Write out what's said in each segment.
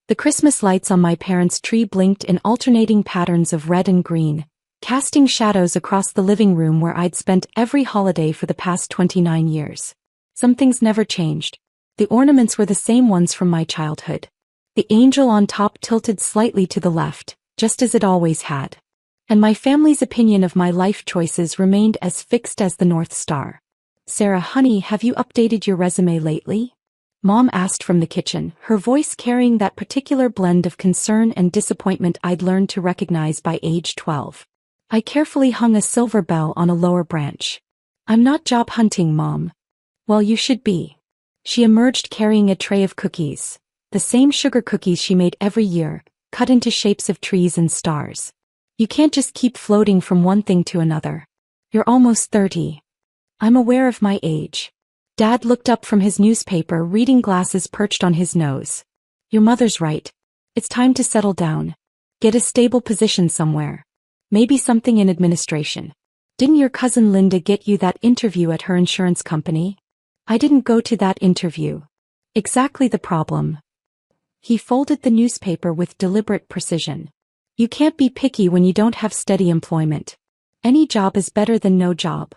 The Christmas lights on my parents' tree blinked in alternating patterns of red and green, casting shadows across the living room where I'd spent every holiday for the past 29 years. Some things never changed. The ornaments were the same ones from my childhood. The angel on top tilted slightly to the left, just as it always had. And my family's opinion of my life choices remained as fixed as the North Star. "Sarah, honey, have you updated your resume lately?" Mom asked from the kitchen, her voice carrying that particular blend of concern and disappointment I'd learned to recognize by age 12. I carefully hung a silver bell on a lower branch. "I'm not job hunting, Mom." "Well, you should be." She emerged carrying a tray of cookies, the same sugar cookies she made every year, cut into shapes of trees and stars. "You can't just keep floating from one thing to another. You're almost 30. "I'm aware of my age." Dad looked up from his newspaper, reading glasses perched on his nose. "Your mother's right. It's time to settle down. Get a stable position somewhere. Maybe something in administration. Didn't your cousin Linda get you that interview at her insurance company?" "I didn't go to that interview." "Exactly the problem." He folded the newspaper with deliberate precision. "You can't be picky when you don't have steady employment. Any job is better than no job."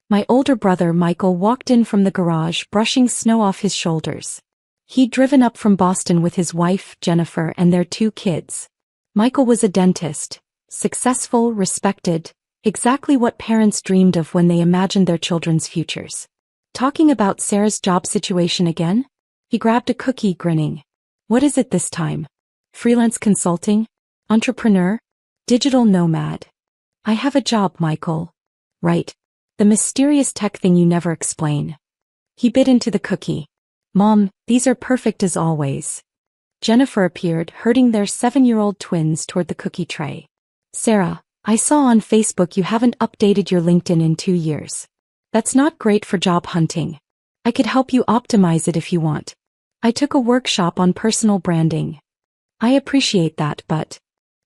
My older brother Michael walked in from the garage, brushing snow off his shoulders. He'd driven up from Boston with his wife, Jennifer, and their 2 kids. Michael was a dentist, successful, respected, exactly what parents dreamed of when they imagined their children's futures. "Talking about Sarah's job situation again?" He grabbed a cookie, grinning. "What is it this time? Freelance consulting? Entrepreneur? Digital nomad?" "I have a job, Michael." "Right. The mysterious tech thing you never explain." He bit into the cookie. "Mom, these are perfect as always." Jennifer appeared, herding their 7-year-old twins toward the cookie tray. "Sarah, I saw on Facebook you haven't updated your LinkedIn in 2 years. That's not great for job hunting. I could help you optimize it if you want. I took a workshop on personal branding." "I appreciate that, but..."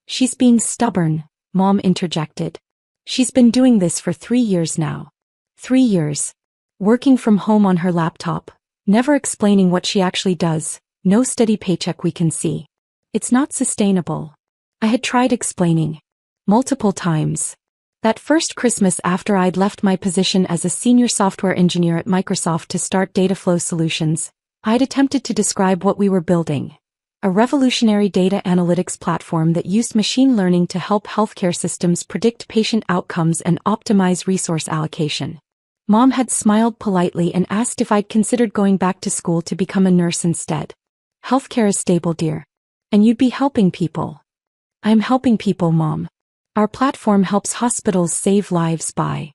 "She's being stubborn," Mom interjected. "She's been doing this for 3 years now. 3 years. Working from home on her laptop, never explaining what she actually does, no steady paycheck we can see. It's not sustainable." I had tried explaining. Multiple times. That first Christmas after I'd left my position as a senior software engineer at Microsoft to start Dataflow Solutions, I'd attempted to describe what we were building. A revolutionary data analytics platform that used machine learning to help healthcare systems predict patient outcomes and optimize resource allocation. Mom had smiled politely and asked if I'd considered going back to school to become a nurse instead. "Healthcare is stable, dear. And you'd be helping people." "I'm helping people, Mom. Our platform helps hospitals save lives by..."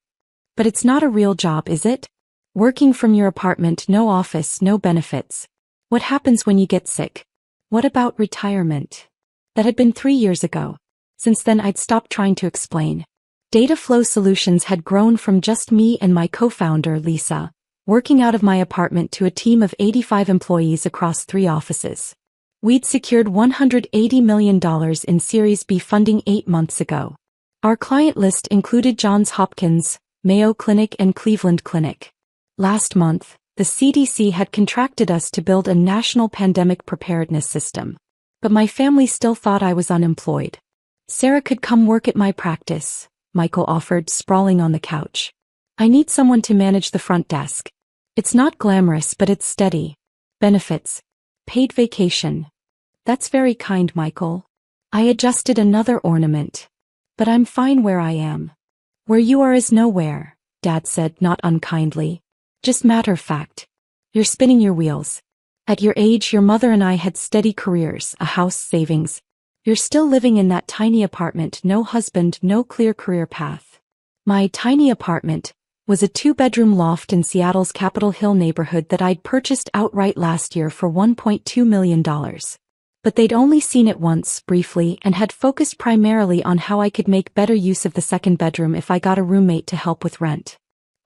"But it's not a real job, is it? Working from your apartment, no office, no benefits. What happens when you get sick? What about retirement?" That had been 3 years ago. Since then I'd stopped trying to explain. Dataflow Solutions had grown from just me and my co-founder, Lisa, working out of my apartment to a team of 85 employees across 3 offices. We'd secured $180 million in Series B funding 8 months ago. Our client list included Johns Hopkins, Mayo Clinic, and Cleveland Clinic. Last month, the CDC had contracted us to build a national pandemic preparedness system. But my family still thought I was unemployed. "Sarah could come work at my practice," Michael offered, sprawling on the couch. "I need someone to manage the front desk. It's not glamorous, but it's steady. Benefits. Paid vacation." "That's very kind, Michael." I adjusted another ornament. "But I'm fine where I am." "Where you are is nowhere," Dad said, not unkindly. "Just matter of fact. You're spinning your wheels. At your age, your mother and I had steady careers, a house, savings. You're still living in that tiny apartment, no husband, no clear career path." My tiny apartment was a 2-bedroom loft in Seattle's Capitol Hill neighborhood that I'd purchased outright last year for $1.2 million. But they'd only seen it once, briefly, and had focused primarily on how I could make better use of the 2nd bedroom if I got a roommate to help with rent.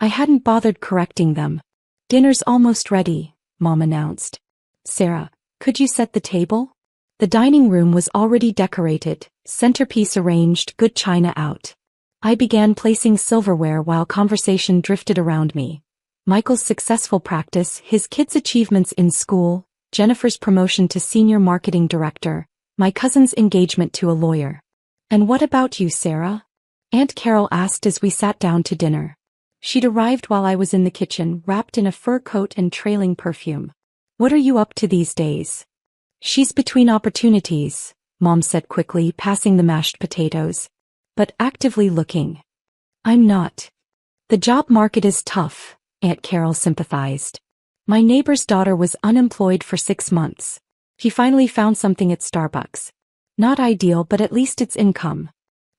I hadn't bothered correcting them. "Dinner's almost ready," Mom announced. "Sarah, could you set the table?" The dining room was already decorated, centerpiece arranged, good china out. I began placing silverware while conversation drifted around me. Michael's successful practice, his kids' achievements in school, Jennifer's promotion to senior marketing director, my cousin's engagement to a lawyer. And what about you, Sarah? Aunt Carol asked as we sat down to dinner. She'd arrived while I was in the kitchen, wrapped in a fur coat and trailing perfume. What are you up to these days? She's between opportunities, Mom said quickly, passing the mashed potatoes. But actively looking. I'm not. The job market is tough, Aunt Carol sympathized. My neighbor's daughter was unemployed for 6 months. She finally found something at Starbucks. Not ideal, but at least it's income.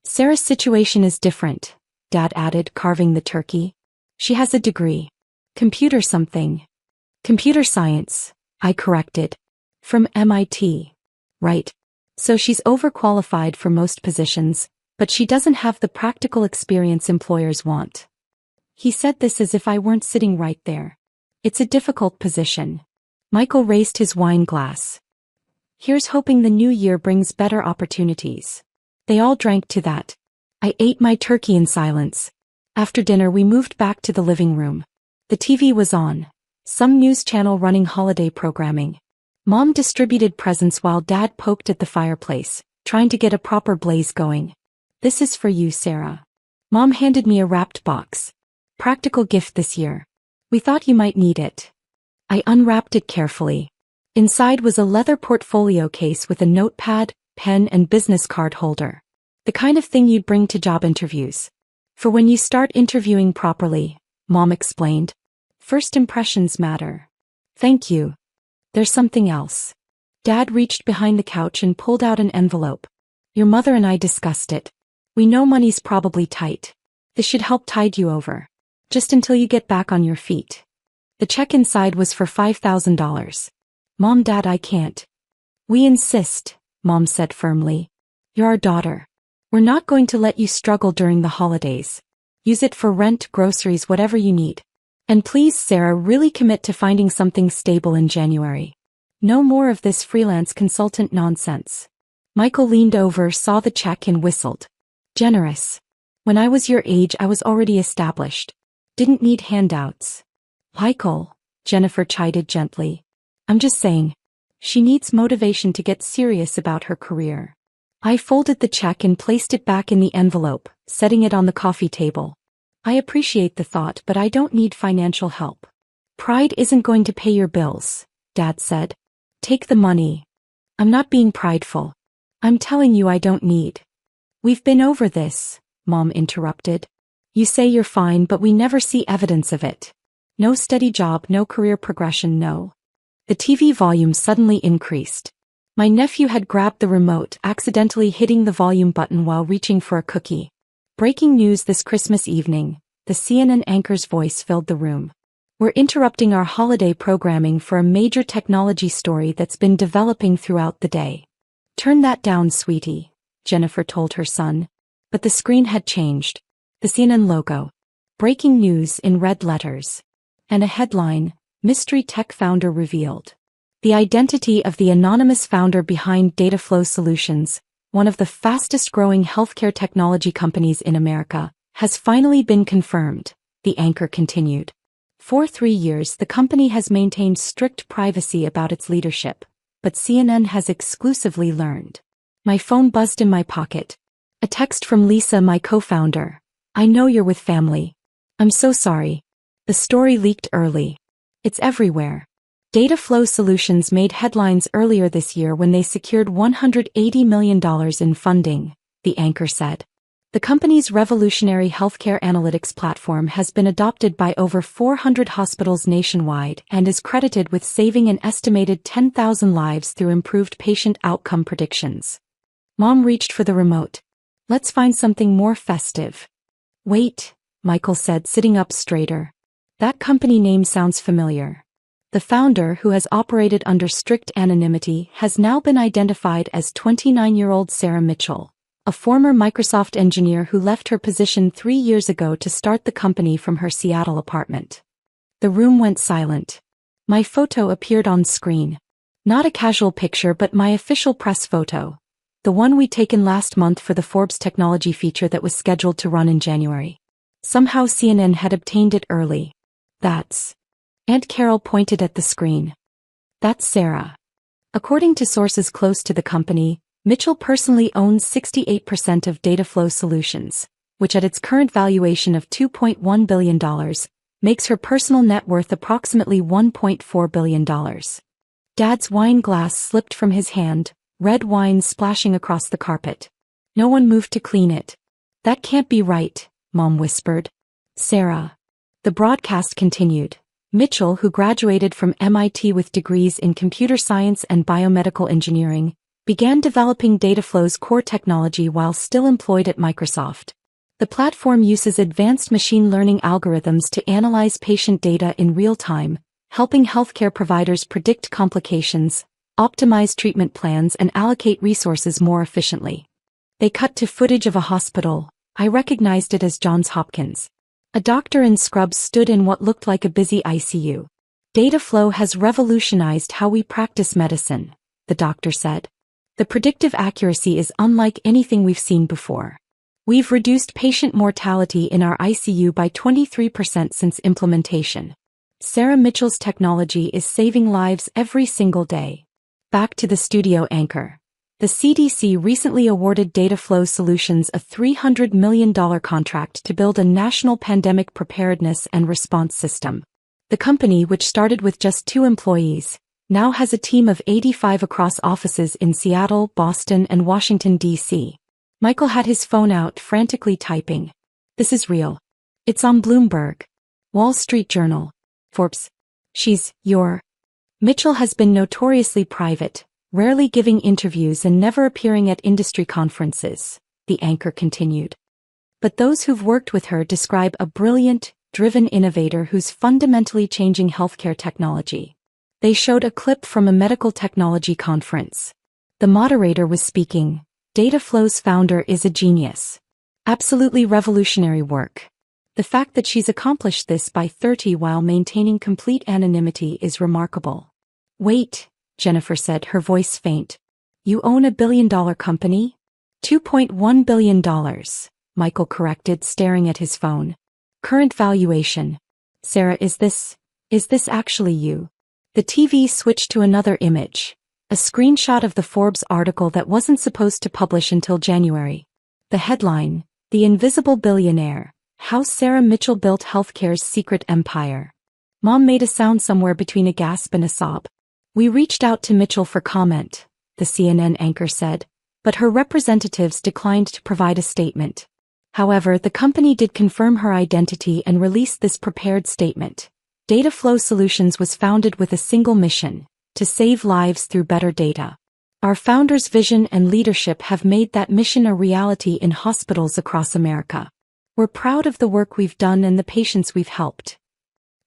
Sarah's situation is different, Dad added, carving the turkey. She has a degree. Computer something. Computer science, I corrected. From MIT. Right. So she's overqualified for most positions, but she doesn't have the practical experience employers want. He said this as if I weren't sitting right there. It's a difficult position. Michael raised his wine glass. Here's hoping the new year brings better opportunities. They all drank to that. I ate my turkey in silence. After dinner we moved back to the living room. The TV was on. Some news channel running holiday programming. Mom distributed presents while Dad poked at the fireplace, trying to get a proper blaze going. This is for you, Sarah. Mom handed me a wrapped box. Practical gift this year. We thought you might need it. I unwrapped it carefully. Inside was a leather portfolio case with a notepad, pen and business card holder. The kind of thing you'd bring to job interviews. For when you start interviewing properly, Mom explained. First impressions matter. Thank you. There's something else. Dad reached behind the couch and pulled out an envelope. Your mother and I discussed it. We know money's probably tight. This should help tide you over. Just until you get back on your feet. The check inside was for $5,000. Mom, Dad, I can't. We insist, Mom said firmly. You're our daughter. We're not going to let you struggle during the holidays. Use it for rent, groceries, whatever you need. And please, Sarah, really commit to finding something stable in January. No more of this freelance consultant nonsense. Michael leaned over, saw the check and whistled. Generous. When I was your age, I was already established. Didn't need handouts. Michael, Jennifer chided gently. I'm just saying. She needs motivation to get serious about her career. I folded the check and placed it back in the envelope, setting it on the coffee table. I appreciate the thought, but I don't need financial help. Pride isn't going to pay your bills, Dad said. Take the money. I'm not being prideful. I'm telling you I don't need. We've been over this, Mom interrupted. You say you're fine, but we never see evidence of it. No steady job, no career progression, no. The TV volume suddenly increased. My nephew had grabbed the remote, accidentally hitting the volume button while reaching for a cookie. Breaking news this Christmas evening, the CNN anchor's voice filled the room. We're interrupting our holiday programming for a major technology story that's been developing throughout the day. Turn that down, sweetie, Jennifer told her son. But the screen had changed. The CNN logo. Breaking news in red letters. And a headline, Mystery Tech Founder Revealed. The identity of the anonymous founder behind Dataflow Solutions, one of the fastest-growing healthcare technology companies in America, has finally been confirmed, the anchor continued. For 3 years the company has maintained strict privacy about its leadership, but CNN has exclusively learned. My phone buzzed in my pocket. A text from Lisa, my co-founder. I know you're with family. I'm so sorry. The story leaked early. It's everywhere. Dataflow Solutions made headlines earlier this year when they secured $180 million in funding, the anchor said. The company's revolutionary healthcare analytics platform has been adopted by over 400 hospitals nationwide and is credited with saving an estimated 10,000 lives through improved patient outcome predictions. Mom reached for the remote. Let's find something more festive. Wait, Michael said, sitting up straighter. That company name sounds familiar. The founder, who has operated under strict anonymity, has now been identified as 29-year-old Sarah Mitchell, a former Microsoft engineer who left her position 3 years ago to start the company from her Seattle apartment. The room went silent. My photo appeared on screen. Not a casual picture, but my official press photo. The one we'd taken last month for the Forbes technology feature that was scheduled to run in January. Somehow CNN had obtained it early. That's... Aunt Carol pointed at the screen. That's Sarah. According to sources close to the company, Mitchell personally owns 68% of Dataflow Solutions, which at its current valuation of $2.1 billion, makes her personal net worth approximately $1.4 billion. Dad's wine glass slipped from his hand, red wine splashing across the carpet. No one moved to clean it. That can't be right, Mom whispered. Sarah. The broadcast continued. Mitchell, who graduated from MIT with degrees in computer science and biomedical engineering, began developing Dataflow's core technology while still employed at Microsoft. The platform uses advanced machine learning algorithms to analyze patient data in real time, helping healthcare providers predict complications, optimize treatment plans, and allocate resources more efficiently. They cut to footage of a hospital. I recognized it as Johns Hopkins. A doctor in scrubs stood in what looked like a busy ICU. Dataflow has revolutionized how we practice medicine, the doctor said. The predictive accuracy is unlike anything we've seen before. We've reduced patient mortality in our ICU by 23% since implementation. Sarah Mitchell's technology is saving lives every single day. Back to the studio anchor. The CDC recently awarded Dataflow Solutions a $300 million contract to build a national pandemic preparedness and response system. The company, which started with just 2 employees, now has a team of 85 across offices in Seattle, Boston, and Washington, D.C. Michael had his phone out, frantically typing. This is real. It's on Bloomberg, Wall Street Journal, Forbes. Mitchell has been notoriously private, rarely giving interviews and never appearing at industry conferences, the anchor continued. But those who've worked with her describe a brilliant, driven innovator who's fundamentally changing healthcare technology. They showed a clip from a medical technology conference. The moderator was speaking. Dataflow's founder is a genius. Absolutely revolutionary work. The fact that she's accomplished this by 30 while maintaining complete anonymity is remarkable. Wait, Jennifer said, her voice faint. You own $1 billion company? $2.1 billion, Michael corrected, staring at his phone. Current valuation. Sarah, is this actually you? The TV switched to another image. A screenshot of the Forbes article that wasn't supposed to publish until January. The headline, The Invisible Billionaire, How Sarah Mitchell Built Healthcare's Secret Empire. Mom made a sound somewhere between a gasp and a sob. We reached out to Mitchell for comment, the CNN anchor said, but her representatives declined to provide a statement. However, the company did confirm her identity and released this prepared statement. Dataflow Solutions was founded with a single mission: to save lives through better data. Our founder's vision and leadership have made that mission a reality in hospitals across America. We're proud of the work we've done and the patients we've helped.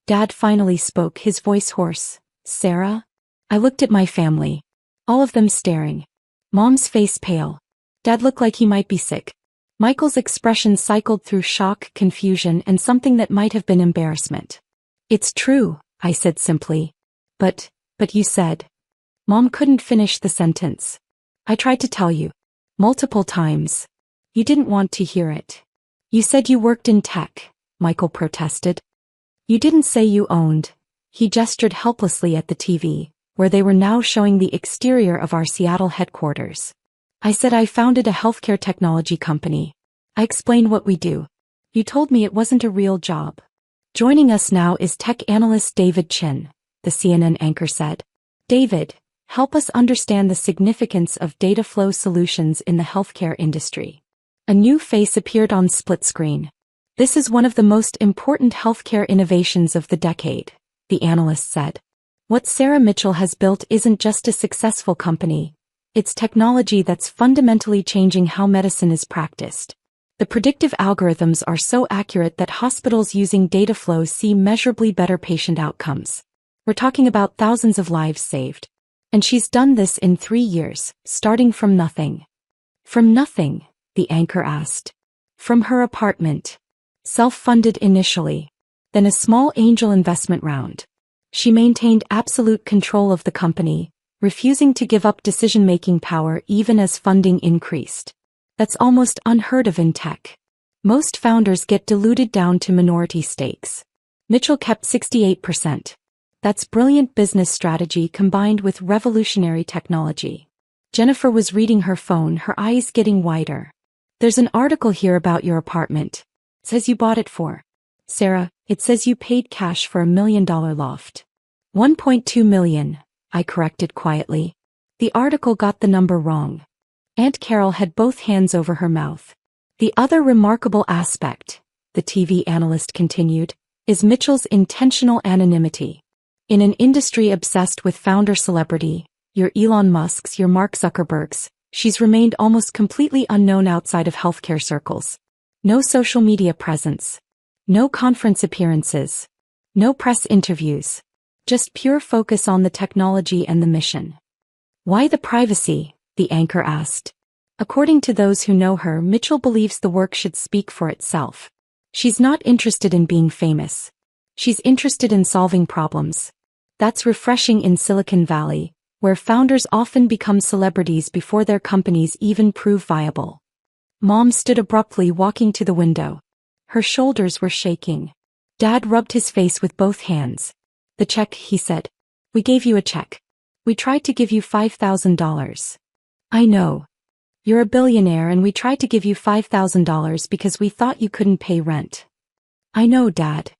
Dad finally spoke, his voice hoarse. Sarah? I looked at my family. All of them staring. Mom's face pale. Dad looked like he might be sick. Michael's expression cycled through shock, confusion, and something that might have been embarrassment. It's true, I said simply. But you said. Mom couldn't finish the sentence. I tried to tell you. Multiple times. You didn't want to hear it. You said you worked in tech, Michael protested. You didn't say you owned. He gestured helplessly at the TV, where they were now showing the exterior of our Seattle headquarters. I said I founded a healthcare technology company. I explained what we do. You told me it wasn't a real job. Joining us now is tech analyst David Chin, the CNN anchor said. David, help us understand the significance of Dataflow Solutions in the healthcare industry. A new face appeared on split screen. This is one of the most important healthcare innovations of the decade, the analyst said. What Sarah Mitchell has built isn't just a successful company. It's technology that's fundamentally changing how medicine is practiced. The predictive algorithms are so accurate that hospitals using Dataflow see measurably better patient outcomes. We're talking about thousands of lives saved. And she's done this in 3 years, starting from nothing. From nothing, the anchor asked. From her apartment. Self-funded initially. Then a small angel investment round. She maintained absolute control of the company, refusing to give up decision-making power even as funding increased. That's almost unheard of in tech. Most founders get diluted down to minority stakes. Mitchell kept 68%. That's brilliant business strategy combined with revolutionary technology. Jennifer was reading her phone, her eyes getting wider. There's an article here about your apartment. It says you bought it for. Sarah, it says you paid cash for $1 million loft. 1.2 million, I corrected quietly. The article got the number wrong. Aunt Carol had both hands over her mouth. The other remarkable aspect, the TV analyst continued, is Mitchell's intentional anonymity. In an industry obsessed with founder celebrity, your Elon Musks, your Mark Zuckerbergs, she's remained almost completely unknown outside of healthcare circles. No social media presence. No conference appearances. No press interviews. Just pure focus on the technology and the mission. Why the privacy? The anchor asked. According to those who know her, Mitchell believes the work should speak for itself. She's not interested in being famous. She's interested in solving problems. That's refreshing in Silicon Valley, where founders often become celebrities before their companies even prove viable. Mom stood abruptly, walking to the window. Her shoulders were shaking. Dad rubbed his face with both hands. The check, he said. We gave you a check. We tried to give you $5,000. I know. You're a billionaire and we tried to give you $5,000 because we thought you couldn't pay rent. I know, Dad.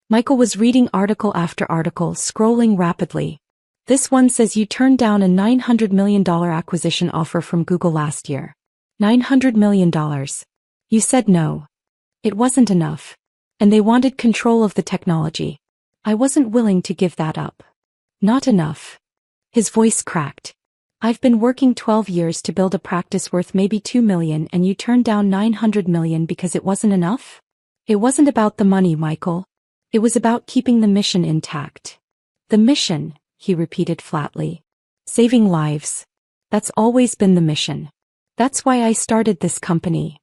Michael was reading article after article, scrolling rapidly. This one says you turned down a $900 million acquisition offer from Google last year. $900 million. You said no. It wasn't enough. And they wanted control of the technology. I wasn't willing to give that up. Not enough. His voice cracked. I've been working 12 years to build a practice worth maybe $2 million and you turned down $900 million because it wasn't enough? It wasn't about the money, Michael. It was about keeping the mission intact. The mission, he repeated flatly. Saving lives. That's always been the mission. That's why I started this company.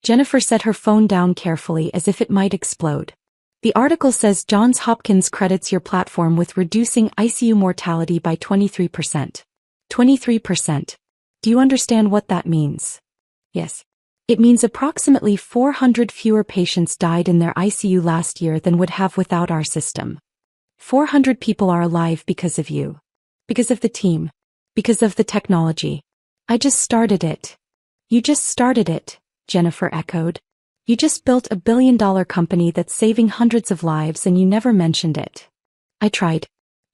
Jennifer set her phone down carefully as if it might explode. The article says Johns Hopkins credits your platform with reducing ICU mortality by 23%. 23%. Do you understand what that means? Yes. It means approximately 400 fewer patients died in their ICU last year than would have without our system. 400 people are alive because of you. Because of the team. Because of the technology. I just started it. You just started it, Jennifer echoed. You just built a billion-dollar company that's saving hundreds of lives and you never mentioned it. I tried.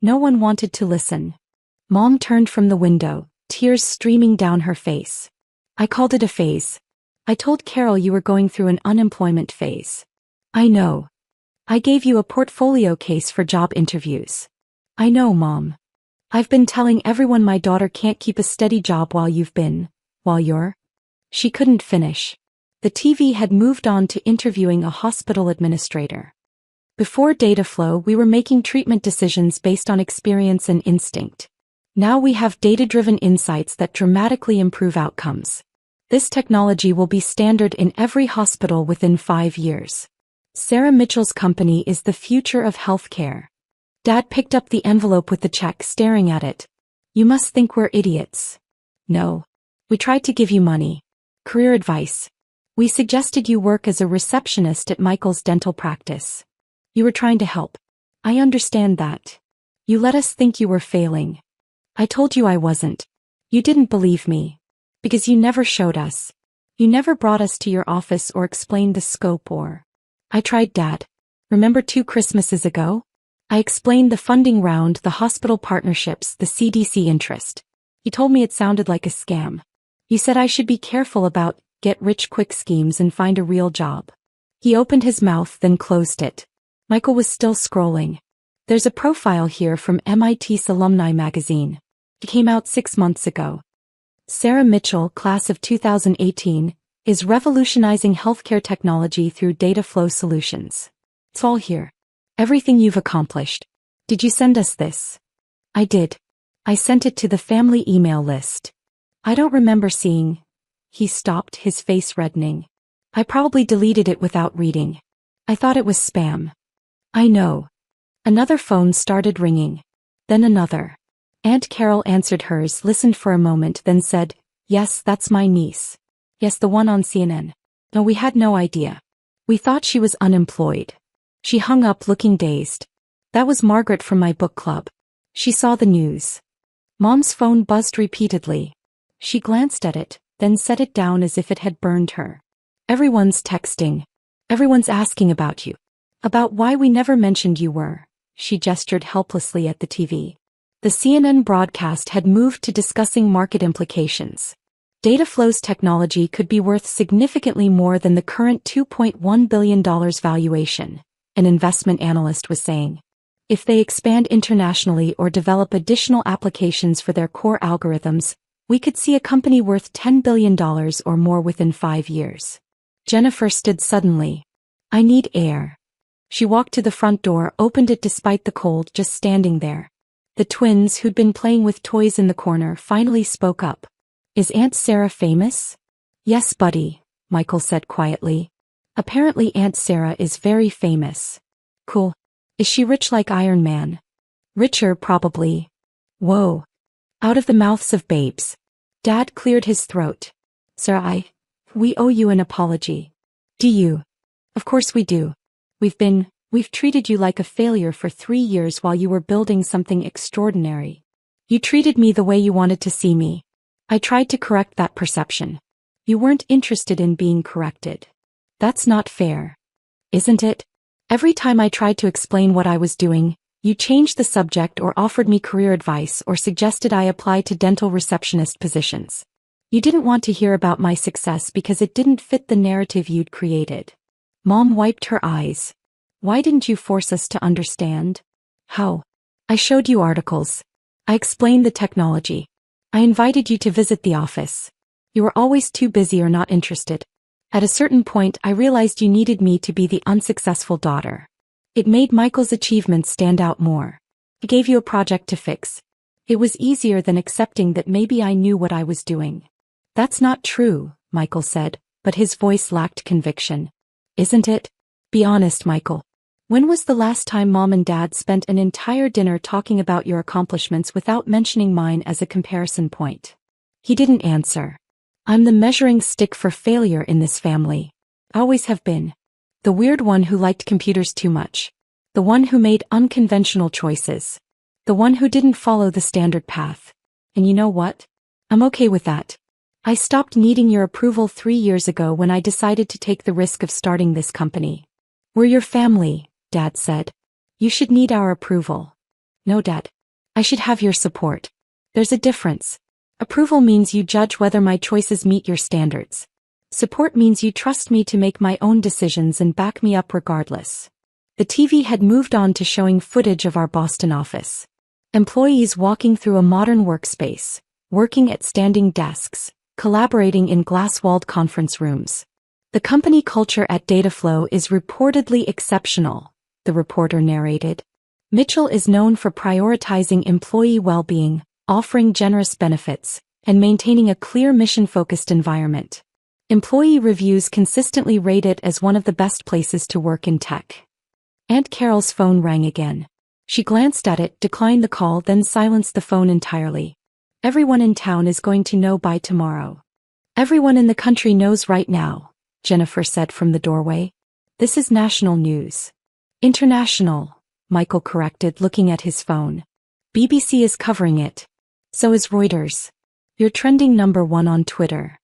No one wanted to listen. Mom turned from the window, tears streaming down her face. I called it a phase. I told Carol you were going through an unemployment phase. I know. I gave you a portfolio case for job interviews. I know, Mom. I've been telling everyone my daughter can't keep a steady job while you're. She couldn't finish. The TV had moved on to interviewing a hospital administrator. Before data flow, we were making treatment decisions based on experience and instinct. Now we have data-driven insights that dramatically improve outcomes. This technology will be standard in every hospital within 5 years. Sarah Mitchell's company is the future of healthcare. Dad picked up the envelope with the check, staring at it. You must think we're idiots. No. We tried to give you money. Career advice. We suggested you work as a receptionist at Michael's dental practice. You were trying to help. I understand that. You let us think you were failing. I told you I wasn't. You didn't believe me. Because you never showed us. You never brought us to your office or explained the scope or. I tried, Dad. Remember 2 Christmases ago? I explained the funding round, the hospital partnerships, the CDC interest. You told me it sounded like a scam. You said I should be careful about get-rich-quick schemes and find a real job. He opened his mouth, then closed it. Michael was still scrolling. There's a profile here from MIT's Alumni magazine. It came out 6 months ago. Sarah Mitchell, class of 2018, is revolutionizing healthcare technology through data flow solutions. It's all here. Everything you've accomplished. Did you send us this? I did. I sent it to the family email list. I don't remember seeing. He stopped, his face reddening. I probably deleted it without reading. I thought it was spam. I know. Another phone started ringing. Then another. Aunt Carol answered hers, listened for a moment, then said, Yes, that's my niece. Yes, the one on CNN. No, we had no idea. We thought she was unemployed. She hung up looking dazed. That was Margaret from my book club. She saw the news. Mom's phone buzzed repeatedly. She glanced at it, then set it down as if it had burned her. Everyone's texting. Everyone's asking about you. About why we never mentioned you were. She gestured helplessly at the TV. The CNN broadcast had moved to discussing market implications. Dataflow's technology could be worth significantly more than the current $2.1 billion valuation, an investment analyst was saying. If they expand internationally or develop additional applications for their core algorithms, we could see a company worth $10 billion or more within 5 years. Jennifer stood suddenly. I need air. She walked to the front door, opened it despite the cold, just standing there. The twins, who'd been playing with toys in the corner, finally spoke up. Is Aunt Sarah famous? Yes, buddy, Michael said quietly. Apparently Aunt Sarah is very famous. Cool. Is she rich like Iron Man? Richer, probably. Whoa. Out of the mouths of babes. Dad cleared his throat. Sir, we owe you an apology. Do you? Of course we do. We've treated you like a failure for 3 years while you were building something extraordinary. You treated me the way you wanted to see me. I tried to correct that perception. You weren't interested in being corrected. That's not fair. Isn't it? Every time I tried to explain what I was doing, you changed the subject or offered me career advice or suggested I apply to dental receptionist positions. You didn't want to hear about my success because it didn't fit the narrative you'd created. Mom wiped her eyes. Why didn't you force us to understand? How? I showed you articles. I explained the technology. I invited you to visit the office. You were always too busy or not interested. At a certain point, I realized you needed me to be the unsuccessful daughter. It made Michael's achievements stand out more. I gave you a project to fix. It was easier than accepting that maybe I knew what I was doing. That's not true, Michael said, but his voice lacked conviction. Isn't it? Be honest, Michael. When was the last time Mom and Dad spent an entire dinner talking about your accomplishments without mentioning mine as a comparison point? He didn't answer. I'm the measuring stick for failure in this family. Always have been. The weird one who liked computers too much. The one who made unconventional choices. The one who didn't follow the standard path. And you know what? I'm okay with that. I stopped needing your approval 3 years ago when I decided to take the risk of starting this company. We're your family, Dad said. You should need our approval. No, Dad. I should have your support. There's a difference. Approval means you judge whether my choices meet your standards. Support means you trust me to make my own decisions and back me up regardless. The TV had moved on to showing footage of our Boston office. Employees walking through a modern workspace, working at standing desks, collaborating in glass-walled conference rooms. The company culture at Dataflow is reportedly exceptional, the reporter narrated. Mitchell is known for prioritizing employee well-being, offering generous benefits, and maintaining a clear mission-focused environment. Employee reviews consistently rate it as one of the best places to work in tech. Aunt Carol's phone rang again. She glanced at it, declined the call, then silenced the phone entirely. Everyone in town is going to know by tomorrow. Everyone in the country knows right now, Jennifer said from the doorway. This is national news. International, Michael corrected, looking at his phone. BBC is covering it. So is Reuters. You're trending #1 on Twitter.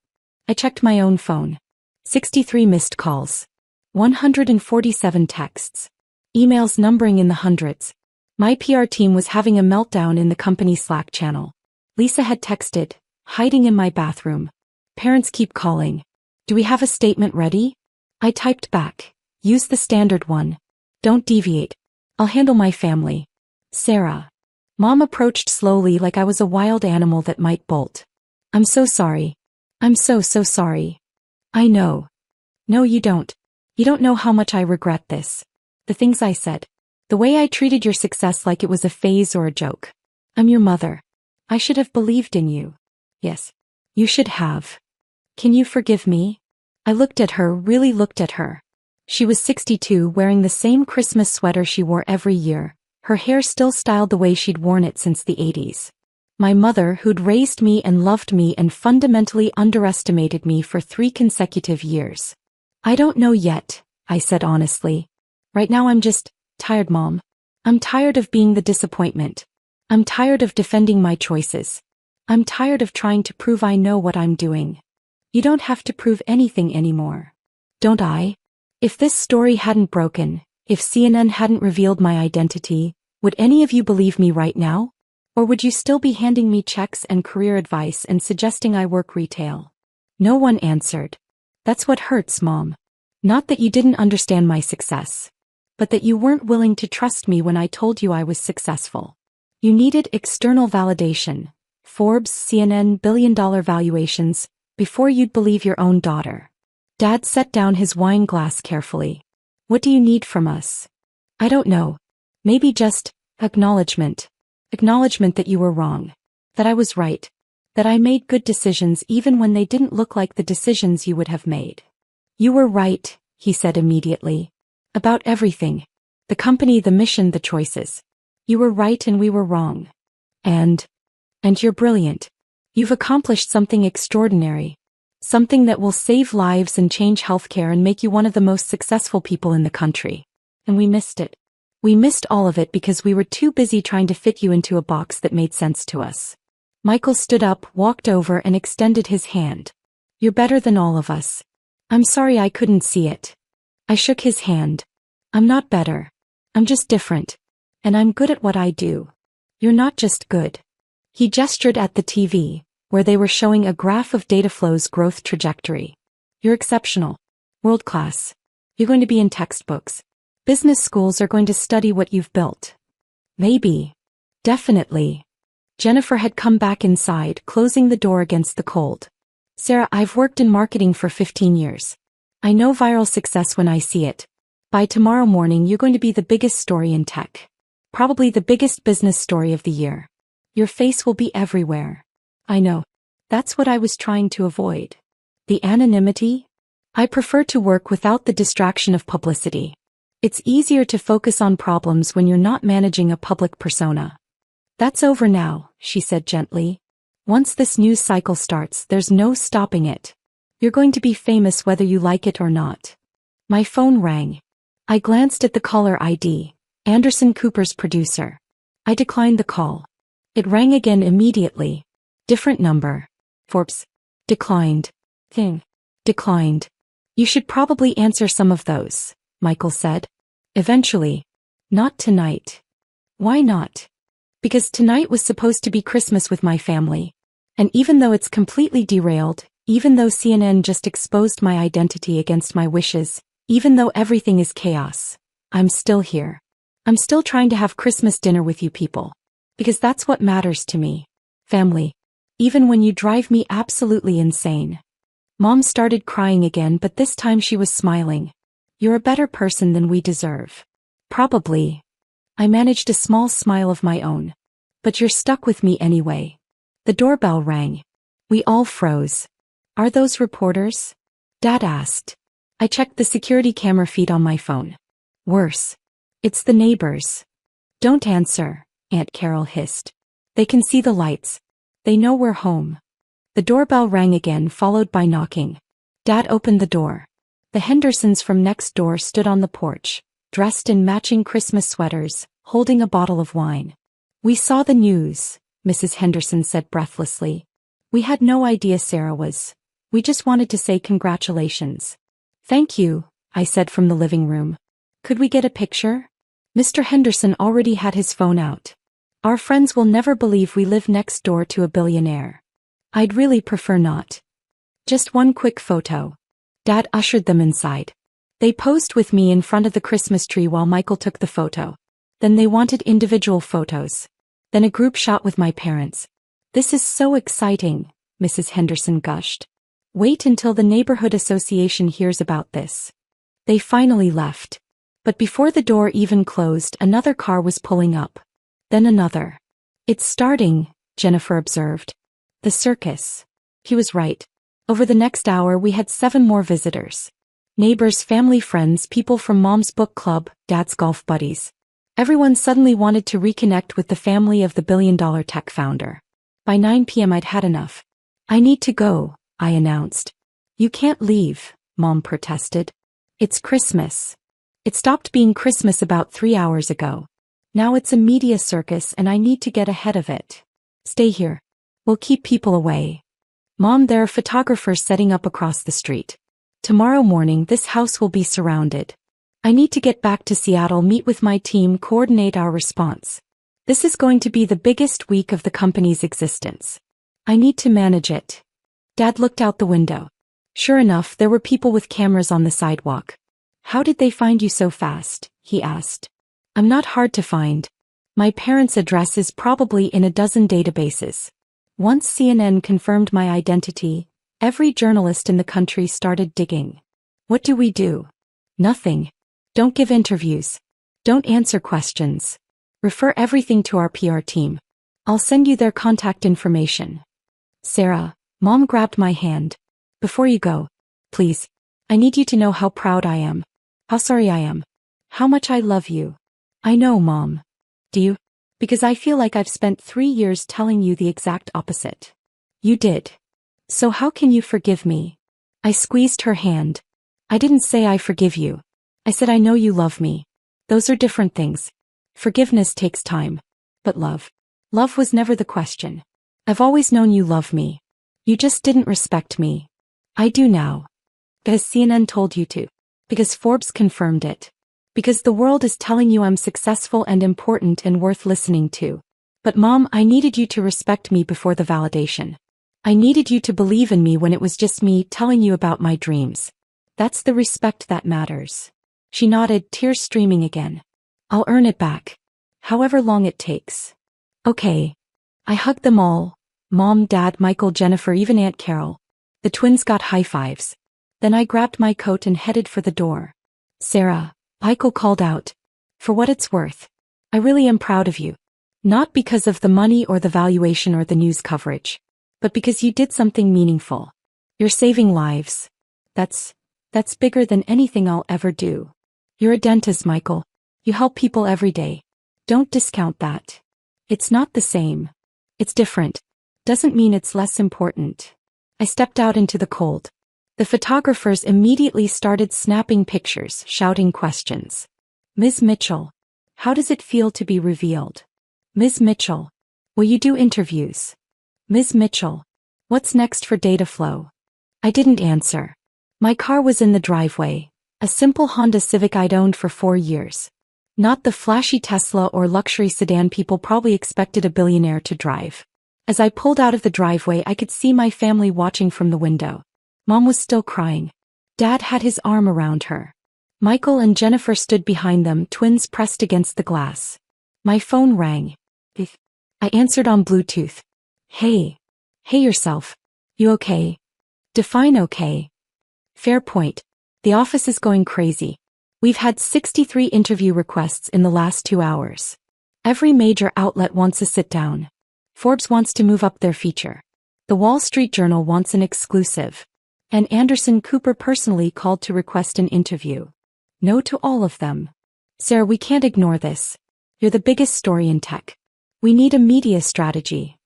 I checked my own phone. 63 missed calls. 147 texts. Emails numbering in the hundreds. My PR team was having a meltdown in the company Slack channel. Lisa had texted, hiding in my bathroom. Parents keep calling. Do we have a statement ready? I typed back. Use the standard one. Don't deviate. I'll handle my family. Sarah. Mom approached slowly like I was a wild animal that might bolt. I'm so sorry. I'm so sorry. I know. No, you don't. You don't know how much I regret this. The things I said. The way I treated your success like it was a phase or a joke. I'm your mother. I should have believed in you. Yes. You should have. Can you forgive me? I looked at her, really looked at her. She was 62, wearing the same Christmas sweater she wore every year, her hair still styled the way she'd worn it since the 80s. My mother, who'd raised me and loved me and fundamentally underestimated me for 3 consecutive years. I don't know yet, I said honestly. Right now I'm just tired, Mom. I'm tired of being the disappointment. I'm tired of defending my choices. I'm tired of trying to prove I know what I'm doing. You don't have to prove anything anymore. Don't I? If this story hadn't broken, if CNN hadn't revealed my identity, would any of you believe me right now? Or would you still be handing me checks and career advice and suggesting I work retail? No one answered. That's what hurts, Mom. Not that you didn't understand my success, but that you weren't willing to trust me when I told you I was successful. You needed external validation, Forbes, CNN billion-dollar valuations, before you'd believe your own daughter. Dad set down his wine glass carefully. What do you need from us? I don't know. Maybe just acknowledgement. Acknowledgement that you were wrong. That I was right. That I made good decisions even when they didn't look like the decisions you would have made. You were right, he said immediately. About everything. The company, the mission, the choices. You were right and we were wrong. And you're brilliant. You've accomplished something extraordinary. Something that will save lives and change healthcare and make you one of the most successful people in the country. And we missed it. We missed all of it because we were too busy trying to fit you into a box that made sense to us. Michael stood up, walked over and extended his hand. You're better than all of us. I'm sorry I couldn't see it. I shook his hand. I'm not better. I'm just different. And I'm good at what I do. You're not just good. He gestured at the TV, where they were showing a graph of Dataflow's growth trajectory. You're exceptional. World class. You're going to be in textbooks. Business schools are going to study what you've built. Maybe. Definitely. Jennifer had come back inside, closing the door against the cold. Sarah, I've worked in marketing for 15 years. I know viral success when I see it. By tomorrow morning you're going to be the biggest story in tech. Probably the biggest business story of the year. Your face will be everywhere. I know. That's what I was trying to avoid. The anonymity? I prefer to work without the distraction of publicity. It's easier to focus on problems when you're not managing a public persona. That's over now, she said gently. Once this news cycle starts, there's no stopping it. You're going to be famous whether you like it or not. My phone rang. I glanced at the caller ID, Anderson Cooper's producer. I declined the call. It rang again immediately. Different number. Forbes. Declined. Thing. Declined. You should probably answer some of those, Michael said. Eventually. Not tonight. Why not? Because tonight was supposed to be Christmas with my family. And even though it's completely derailed, even though CNN just exposed my identity against my wishes, even though everything is chaos, I'm still here. I'm still trying to have Christmas dinner with you people. Because that's what matters to me. Family. Even when you drive me absolutely insane. Mom started crying again, but this time she was smiling. You're a better person than we deserve. Probably. I managed a small smile of my own. But you're stuck with me anyway. The doorbell rang. We all froze. Are those reporters? Dad asked. I checked the security camera feed on my phone. Worse. It's the neighbors. Don't answer, Aunt Carol hissed. They can see the lights. They know we're home. The doorbell rang again, followed by knocking. Dad opened the door. The Hendersons from next door stood on the porch, dressed in matching Christmas sweaters, holding a bottle of wine. We saw the news, Mrs. Henderson said breathlessly. We had no idea Sarah was. We just wanted to say congratulations. Thank you, I said from the living room. Could we get a picture? Mr. Henderson already had his phone out. Our friends will never believe we live next door to a billionaire. I'd really prefer not. Just one quick photo. Dad ushered them inside. They posed with me in front of the Christmas tree while Michael took the photo. Then they wanted individual photos. Then a group shot with my parents. This is so exciting, Mrs. Henderson gushed. Wait until the neighborhood association hears about this. They finally left. But before the door even closed, another car was pulling up. Then another. It's starting, Jennifer observed. The circus. He was right. Over the next hour we had 7 more visitors. Neighbors, family, friends, people from Mom's book club, Dad's golf buddies. Everyone suddenly wanted to reconnect with the family of the billion-dollar tech founder. By 9 p.m. I'd had enough. I need to go, I announced. You can't leave, Mom protested. It's Christmas. It stopped being Christmas about 3 hours ago. Now it's a media circus and I need to get ahead of it. Stay here. We'll keep people away. Mom, there are photographers setting up across the street. Tomorrow morning this house will be surrounded. I need to get back to Seattle, meet with my team, coordinate our response. This is going to be the biggest week of the company's existence. I need to manage it. Dad looked out the window. Sure enough, there were people with cameras on the sidewalk. How did they find you so fast? He asked. I'm not hard to find. My parents' address is probably in a dozen databases. Once CNN confirmed my identity, every journalist in the country started digging. What do we do? Nothing. Don't give interviews. Don't answer questions. Refer everything to our PR team. I'll send you their contact information. Sarah, Mom grabbed my hand. Before you go, please, I need you to know how proud I am. How sorry I am. How much I love you. I know, Mom. Do you? Because I feel like I've spent 3 years telling you the exact opposite. You did. So how can you forgive me? I squeezed her hand. I didn't say I forgive you. I said I know you love me. Those are different things. Forgiveness takes time. But love. Love was never the question. I've always known you love me. You just didn't respect me. I do now. Because CNN told you to. Because Forbes confirmed it. Because the world is telling you I'm successful and important and worth listening to. But Mom, I needed you to respect me before the validation. I needed you to believe in me when it was just me telling you about my dreams. That's the respect that matters. She nodded, tears streaming again. I'll earn it back. However long it takes. Okay. I hugged them all. Mom, Dad, Michael, Jennifer, even Aunt Carol. The twins got high fives. Then I grabbed my coat and headed for the door. Sarah, Michael called out. For what it's worth. I really am proud of you. Not because of the money or the valuation or the news coverage. But because you did something meaningful. You're saving lives. That's bigger than anything I'll ever do. You're a dentist, Michael. You help people every day. Don't discount that. It's not the same. It's different. Doesn't mean it's less important. I stepped out into the cold. The photographers immediately started snapping pictures, shouting questions. Ms. Mitchell, how does it feel to be revealed? Ms. Mitchell, will you do interviews? Ms. Mitchell, what's next for data flow? I didn't answer. My car was in the driveway, a simple Honda Civic I'd owned for 4 years. Not the flashy Tesla or luxury sedan people probably expected a billionaire to drive. As I pulled out of the driveway, I could see my family watching from the window. Mom was still crying. Dad had his arm around her. Michael and Jennifer stood behind them, twins pressed against the glass. My phone rang. I answered on Bluetooth. Hey. Hey yourself. You okay? Define okay. Fair point. The office is going crazy. We've had 63 interview requests in the last 2 hours. Every major outlet wants a sit-down. Forbes wants to move up their feature. The Wall Street Journal wants an exclusive. And Anderson Cooper personally called to request an interview. No to all of them. Sarah, we can't ignore this. You're the biggest story in tech. We need a media strategy.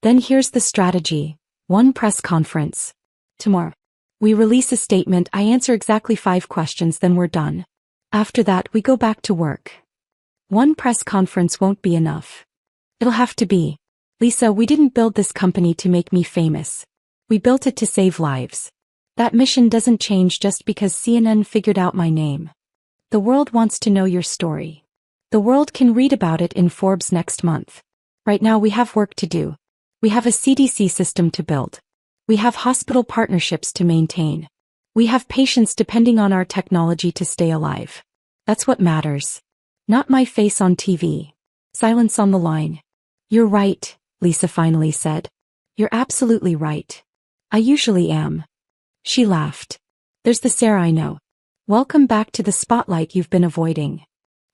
Then here's the strategy. 1 press conference. Tomorrow. We release a statement, I answer exactly 5 questions, then we're done. After that, we go back to work. 1 press conference won't be enough. It'll have to be. Lisa, we didn't build this company to make me famous. We built it to save lives. That mission doesn't change just because CNN figured out my name. The world wants to know your story. The world can read about it in Forbes next month. Right now we have work to do. We have a CDC system to build. We have hospital partnerships to maintain. We have patients depending on our technology to stay alive. That's what matters. Not my face on TV. Silence on the line. You're right, Lisa finally said. You're absolutely right. I usually am. She laughed. There's the Sarah I know. Welcome back to the spotlight you've been avoiding.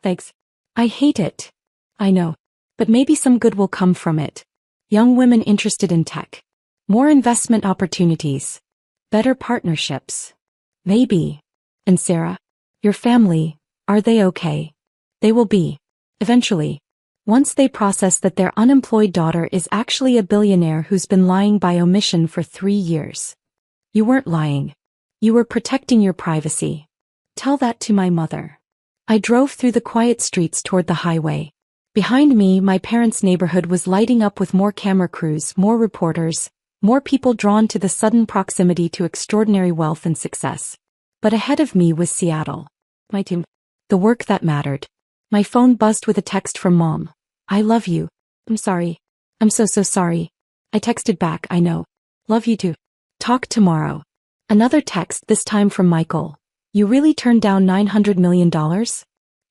Thanks. I hate it. I know. But maybe some good will come from it. Young women interested in tech. More investment opportunities. Better partnerships. Maybe. And Sarah, your family, are they okay? They will be. Eventually. Once they process that their unemployed daughter is actually a billionaire who's been lying by omission for 3 years. You weren't lying. You were protecting your privacy. Tell that to my mother. I drove through the quiet streets toward the highway. Behind me, my parents' neighborhood was lighting up with more camera crews, more reporters, more people drawn to the sudden proximity to extraordinary wealth and success. But ahead of me was Seattle. My team. The work that mattered. My phone buzzed with a text from Mom. I love you. I'm sorry. I'm so sorry. I texted back, I know. Love you too. Talk tomorrow. Another text, this time from Michael. You really turned down $900 million?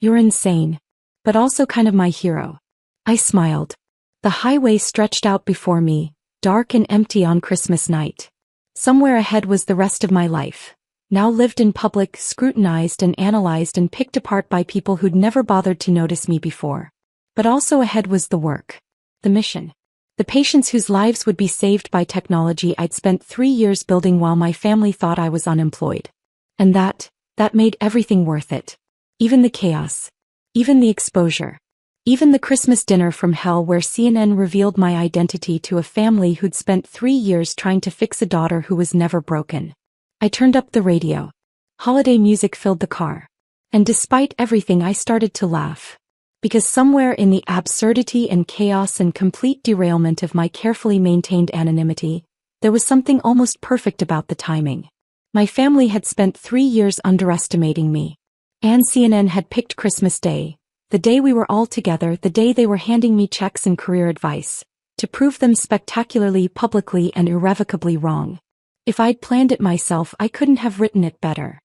You're insane. But also kind of my hero. I smiled. The highway stretched out before me, dark and empty on Christmas night. Somewhere ahead was the rest of my life. Now lived in public, scrutinized and analyzed and picked apart by people who'd never bothered to notice me before. But also ahead was the work. The mission. The patients whose lives would be saved by technology I'd spent 3 years building while my family thought I was unemployed. And that made everything worth it. Even the chaos. Even the exposure. Even the Christmas dinner from hell where CNN revealed my identity to a family who'd spent 3 years trying to fix a daughter who was never broken. I turned up the radio. Holiday music filled the car. And despite everything, I started to laugh. Because somewhere in the absurdity and chaos and complete derailment of my carefully maintained anonymity, there was something almost perfect about the timing. My family had spent 3 years underestimating me. And CNN had picked Christmas Day, the day we were all together, the day they were handing me checks and career advice, to prove them spectacularly, publicly and irrevocably wrong. If I'd planned it myself, I couldn't have written it better.